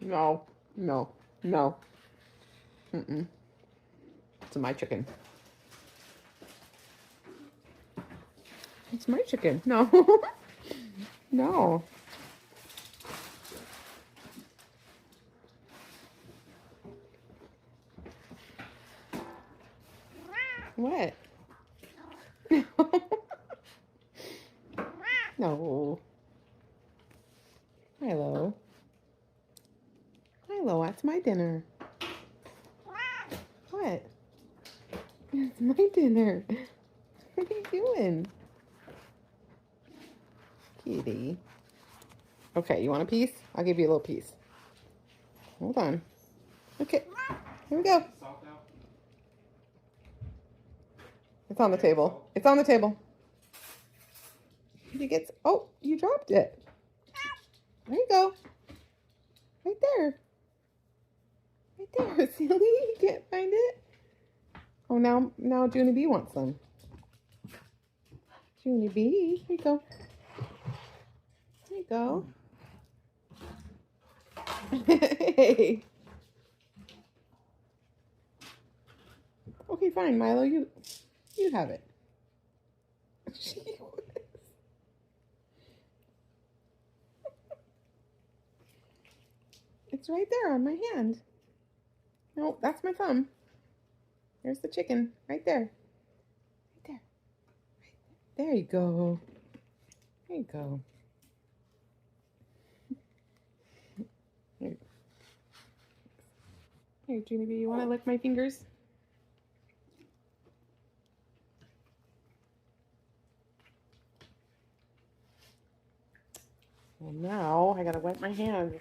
No, no, no. Mm-mm. It's my chicken. It's my chicken. No. No. What? No. Milo. Milo, that's my dinner. What? It's my dinner. What are you doing? Kitty. Okay, you want a piece? I'll give you a little piece. Hold on. Okay, here we go. It's on the table. It's on the table. You get. Oh, you dropped it. There you go. Right there. Right there, silly. You can't find it. Oh, now Junie B wants some. Junie B, here you go. There you go. Hey. Okay, fine, Milo. You have it. It's right there on my hand. No, that's my thumb. There's the chicken. Right there. Right there. There you go. There you go. Here, here Junie B, you want to lick my fingers? Well, now I gotta wipe my hands.